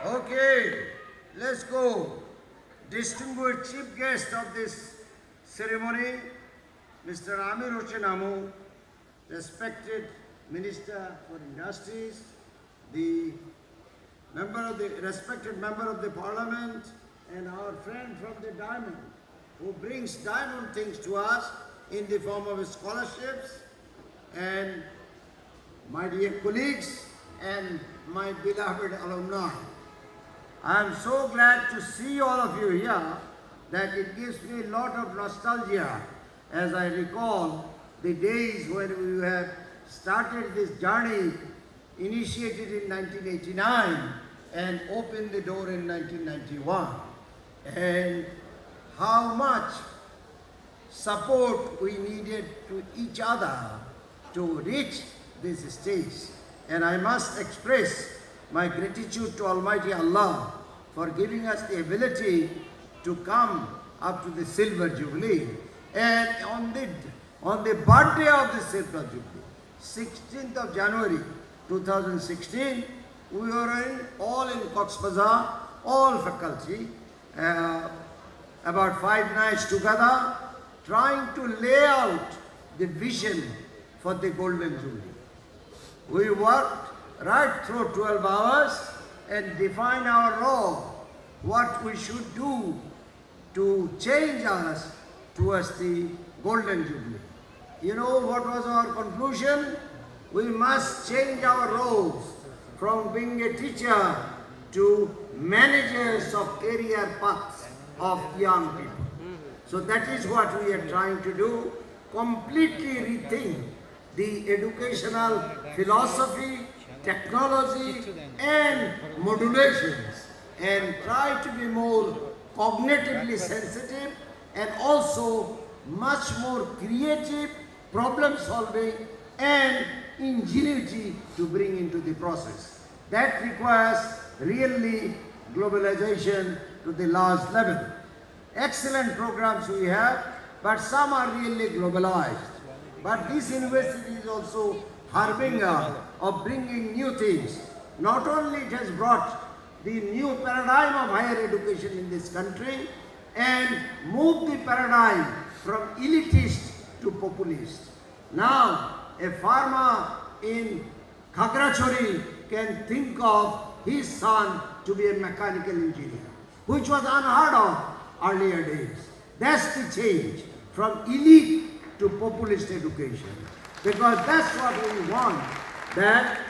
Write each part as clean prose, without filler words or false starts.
Okay, let's go. Distinguished chief guest of this ceremony, Mr. Amir Hossain Ammu, respected Minister for Industries, the respected member of the Parliament, and our friend from the Diamond, who brings diamond things to us in the form of scholarships, and my dear colleagues and my beloved alumni. I am so glad to see all of you here that it gives me a lot of nostalgia as I recall the days when we have started this journey, initiated in 1989 and opened the door in 1991, and how much support we needed to each other to reach this stage. And I must express my gratitude to Almighty Allah for giving us the ability to come up to the Silver Jubilee. And on the birthday of the Silver Jubilee, 16th of January 2016, we were all in Cox's Bazar, all faculty, about 5 nights together, trying to lay out the vision for the Golden Jubilee. We worked right through 12 hours and define our role, what we should do to change us towards the Golden Jubilee. You know what was our conclusion? We must change our roles from being a teacher to managers of career paths of young people. So that is what we are trying to do, completely rethink the educational philosophy, technology and modulations, and try to be more cognitively sensitive and also much more creative, problem solving and ingenuity to bring into the process. That requires really globalization to the large level. Excellent programs we have, but some are really globalized. But this university is also harbinger of bringing new things. Not only it has brought the new paradigm of higher education in this country and moved the paradigm from elitist to populist. Now, a farmer in Khagrachari can think of his son to be a mechanical engineer, which was unheard of earlier days. That's the change from elite to populist education, because that's what we want, that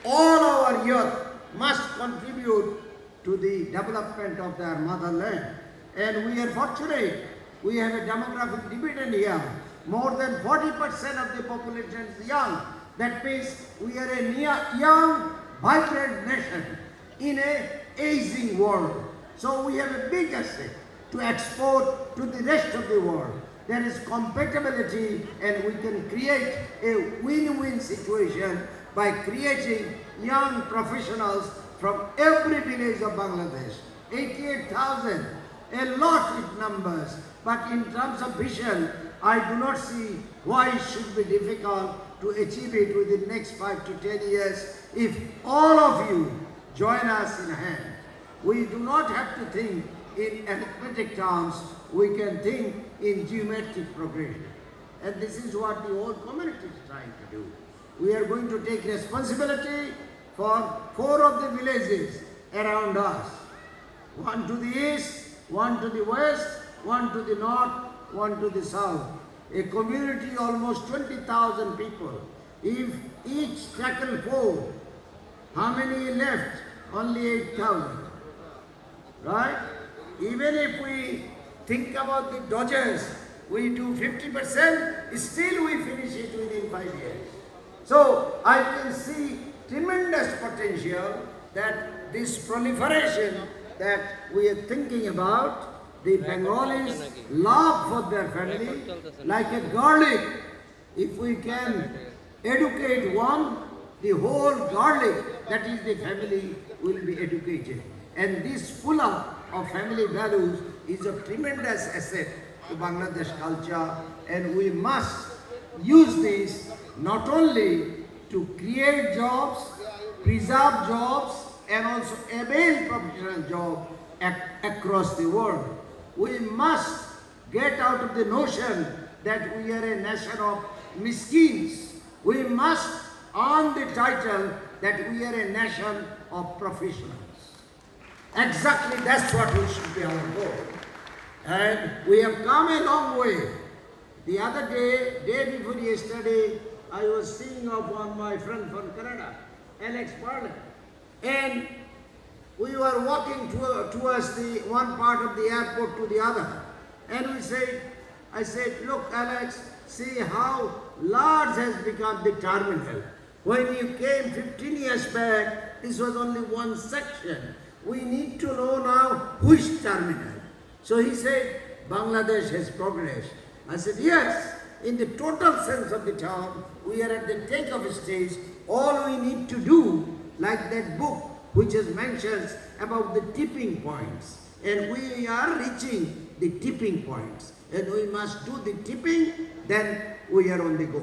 all our youth must contribute to the development of their motherland. And we are fortunate, we have a demographic dividend here. More than 40% of the population is young. That means we are a young, vibrant nation in an aging world. So we have a big asset to export to the rest of the world. There is compatibility and we can create a win-win situation by creating young professionals from every village of Bangladesh. 88,000, a lot in numbers, but in terms of vision, I do not see why it should be difficult to achieve it within the next 5 to 10 years if all of you join us in hand. We do not have to think in arithmetic terms, we can think in geometric progression. And this is what the whole community is trying to do. We are going to take responsibility for 4 of the villages around us. 1 to the east, 1 to the west, 1 to the north, 1 to the south. A community almost 20,000 people. If each tackle 4, how many left? Only 8,000. Right? Even if we think about the Dodgers, we do 50%, still we finish it within 5 years. So I can see tremendous potential that this proliferation that we are thinking about, the Bengalis love for their family like a garlic. If we can educate one, the whole garlic, that is the family, will be educated. And this pull-up of family values is a tremendous asset to Bangladesh culture, and we must use this not only to create jobs, preserve jobs and also avail professional job across the world. We must get out of the notion that we are a nation of miskins. We must earn the title that we are a nation of professionals. Exactly, that's what we should be our goal. And we have come a long way. The other day before yesterday, I was seeing of one my friend from Canada, Alex Parlin. And we were walking towards the one part of the airport to the other. And I said, look Alex, see how large has become the terminal. When you came 15 years back, this was only one section. We need to know now which terminal. So he said, Bangladesh has progressed. I said, yes, in the total sense of the term, we are at the takeoff stage. All we need to do, like that book which is mentions about the tipping points. And we are reaching the tipping points. And we must do the tipping, then we are on the go.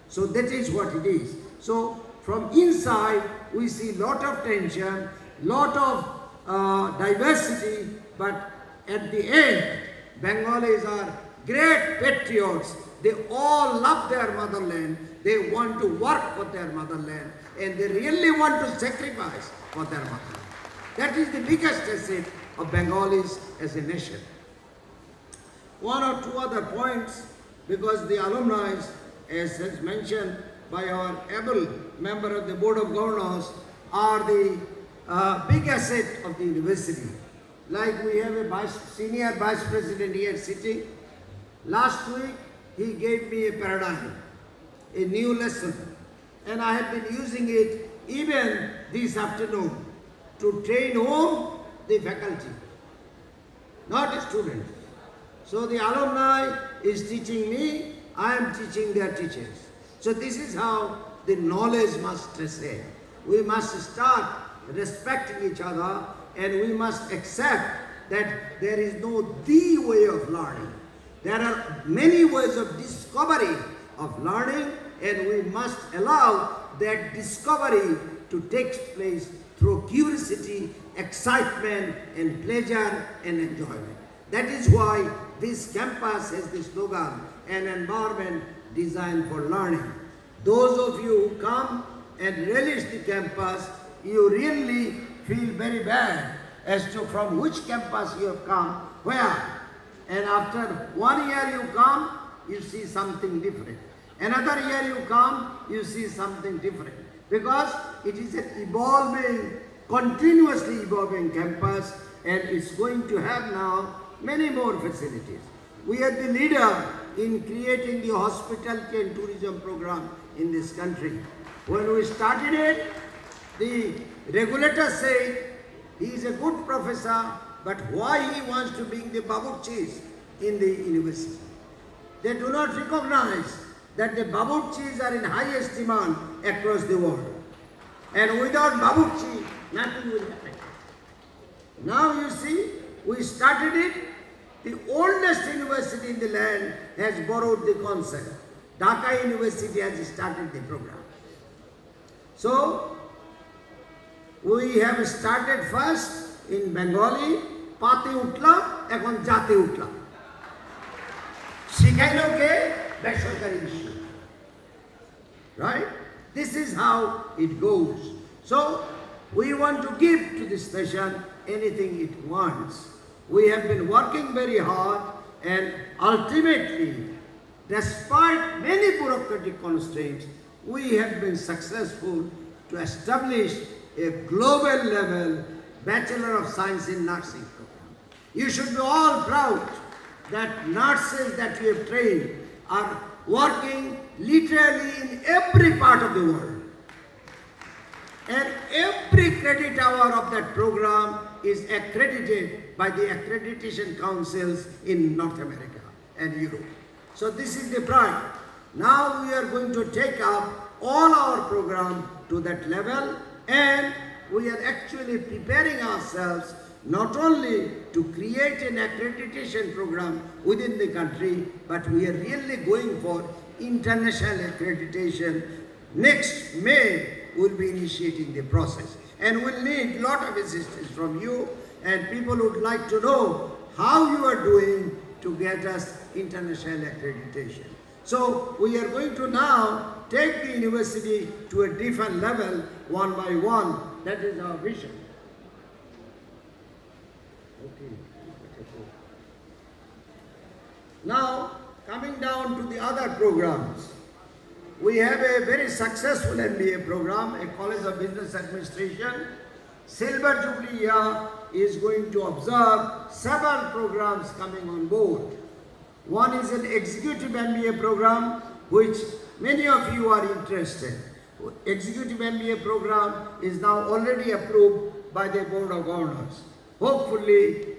So that is what it is. So from inside, we see lot of tension, lot of diversity, but at the end, Bengalis are great patriots. They all love their motherland. They want to work for their motherland, and they really want to sacrifice for their motherland. That is the biggest asset of Bengalis as a nation. One or two other points, because the alumni, as mentioned by our able member of the Board of Governors, are the big asset of the university. Like we have a senior vice president here sitting. Last week, he gave me a paradigm, a new lesson. And I have been using it even this afternoon to train home the faculty, not students. So the alumni is teaching me, I am teaching their teachers. So this is how the knowledge must transcend. We must start respecting each other, and we must accept that there is no the way of learning. There are many ways of discovery of learning, and we must allow that discovery to take place through curiosity, excitement, and pleasure and enjoyment. That is why this campus has the slogan, an environment designed for learning. Those of you who come and relish the campus, you really feel very bad as to from which campus you have come, where. And after 1 year you come, you see something different. Another year you come, you see something different. Because it is an evolving, continuously evolving campus, and it's going to have now many more facilities. We are the leader in creating the hospitality and tourism program in this country. When we started it, the regulator said, he is a good professor, but why he wants to bring the babuchis in the university? They do not recognize that the babuchis are in highest demand across the world. And without babuchi, nothing will happen. Now you see, we started it. The oldest university in the land has borrowed the concept. Dhaka University has started the program. So, we have started first in Bengali, Pate Utla, ekhon Jate Utla. Shikhailo ke Besharkari Bishyo. Right? This is how it goes. So, we want to give to this nation anything it wants. We have been working very hard, and ultimately, despite many bureaucratic constraints, we have been successful to establish a global level Bachelor of Science in Nursing program. You should be all proud that nurses that we have trained are working literally in every part of the world. And every credit hour of that program is accredited by the accreditation councils in North America and Europe. So this is the pride. Now we are going to take up all our program to that level, and we are actually preparing ourselves not only to create an accreditation program within the country, but we are really going for international accreditation. Next May, we'll be initiating the process. and we'll need a lot of assistance from you, and people would like to know how you are doing to get us international accreditation. So we are going to now take the university to a different level, one by one. That is our vision. Okay. Now, coming down to the other programs, we have a very successful MBA program, a College of Business Administration. Silver Jubilee year is going to observe several programs coming on board. One is an Executive MBA program, which many of you are interested. Executive MBA program is now already approved by the Board of Governors. Hopefully,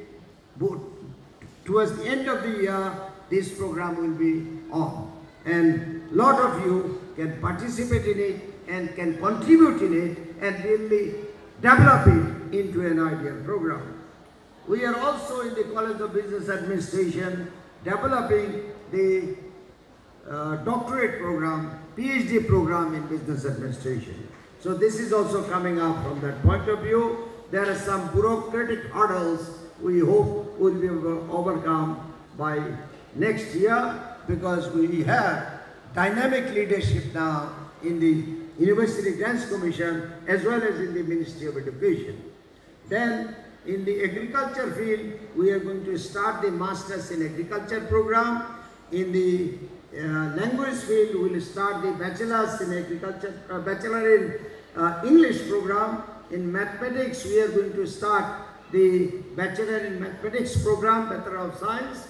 towards the end of the year, this program will be on. And a lot of you can participate in it and can contribute in it and really develop it into an ideal program. We are also in the College of Business Administration developing the doctorate program, PhD program in business administration. So this is also coming up from that point of view. There are some bureaucratic hurdles we hope will be overcome by next year, because we have dynamic leadership now in the University Grants Commission as well as in the Ministry of Education. Then in the agriculture field, we are going to start the Masters in Agriculture program. In the language field, we will start the Bachelors in Agriculture, Bachelor in English program. In mathematics, we are going to start the Bachelor in Mathematics program, Bachelor of Science.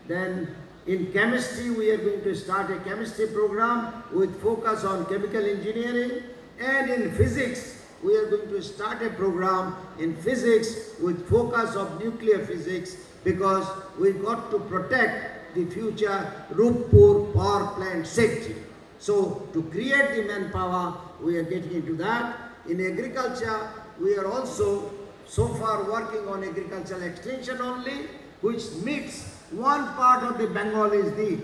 Then in chemistry, we are going to start a chemistry program with focus on chemical engineering. And in physics, we are going to start a program in physics with focus of nuclear physics, because we've got to protect the future Ruppur power plant safety. So to create the manpower, we are getting into that. In agriculture, we are also so far working on agricultural extension only, which meets one part of the Bengalis need.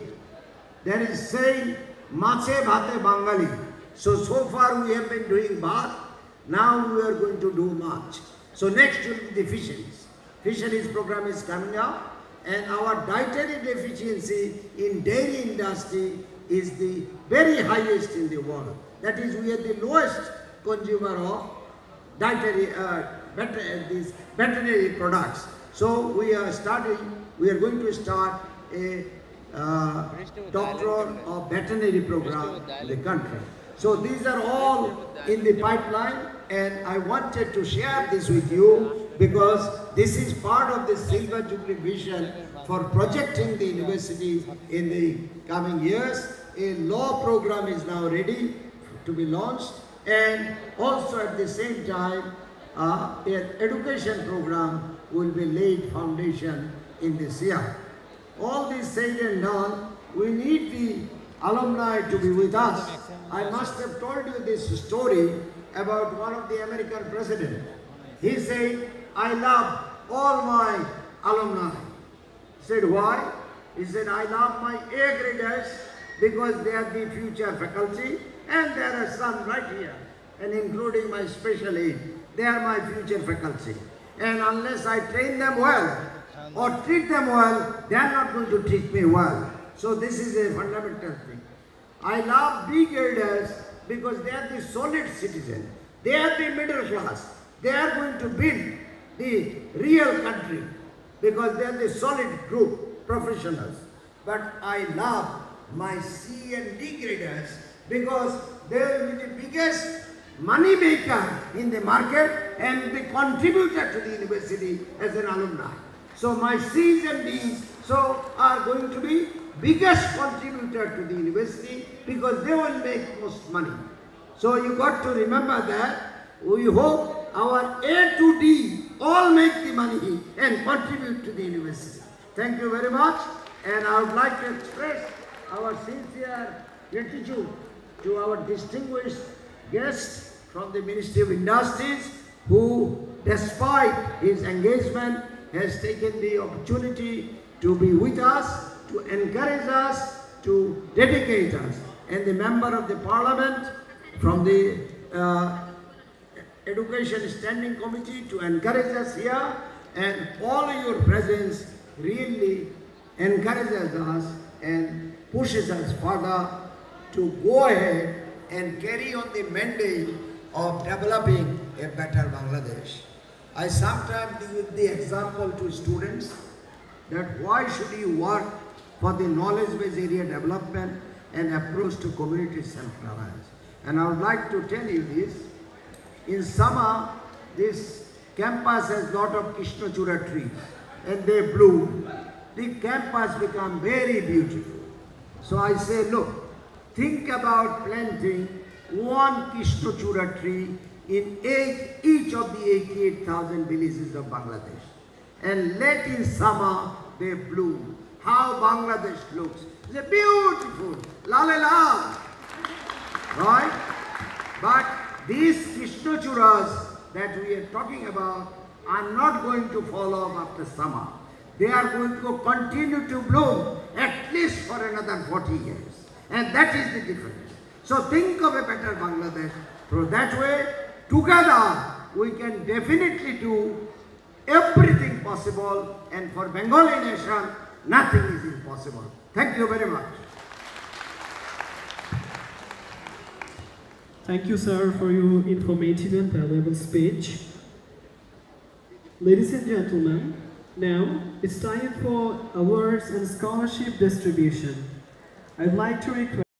There is saying, Mache Bhate Bengali. So far we have been doing Bhat, now we are going to do Mach. So next will be the fisheries. Fisheries program is coming up, and our dietary deficiency in dairy industry is the very highest in the world. That is, we are the lowest consumer of dietary, these veterinary products. So we are going to start a doctorate of veterinary program in the country. So these are all in the pipeline, and I wanted to share this with you because this is part of the Silver Jubilee vision for projecting the university in the coming years. A law program is now ready to be launched, and also at the same time an education program will be laid foundation in this year. All this said and done, we need the alumni to be with us. I must have told you this story about one of the American presidents. He said, I love all my alumni. He said, why? He said, I love my A graders because they are the future faculty, and there are some right here, and including my special aid. They are my future faculty. And unless I train them well or treat them well, they are not going to treat me well. So this is a fundamental thing. I love B graders because they are the solid citizen. They are the middle class. They are going to build the real country because they are the solid group, professionals. But I love my C and D graders because they will be the biggest money maker in the market and the contributor to the university as an alumni. So my C's and D's are going to be biggest contributor to the university because they will make most money. So you got to remember that. We hope our A to D all make the money and contribute to the university. Thank you very much, and I would like to express our sincere gratitude to our distinguished guest from the Ministry of Industries, who, despite his engagement, has taken the opportunity to be with us, to encourage us, to dedicate us. And the Member of the Parliament from the Education Standing Committee to encourage us here, and all your presence really encourages us and pushes us further to go ahead and carry on the mandate of developing a better Bangladesh. I sometimes give the example to students that why should you work for the knowledge-based area development and approach to community self-reliance. And I would like to tell you this. In summer, this campus has a lot of Krishnachura trees and they bloom. The campus becomes very beautiful. So I say, look, think about planting one Krishnachura tree in each of the 88,000 villages of Bangladesh. And let in summer they bloom. How Bangladesh looks. It's a beautiful, la. Right? But these Krishnachuras that we are talking about are not going to fall off after summer. They are going to continue to bloom at least for another 40 years. And that is the difference. So think of a better Bangladesh. So that way, together, we can definitely do everything possible. And for Bengali nation, nothing is impossible. Thank you very much. Thank you, sir, for your informative and valuable speech. Ladies and gentlemen, now it's time for awards and scholarship distribution. I'd like to request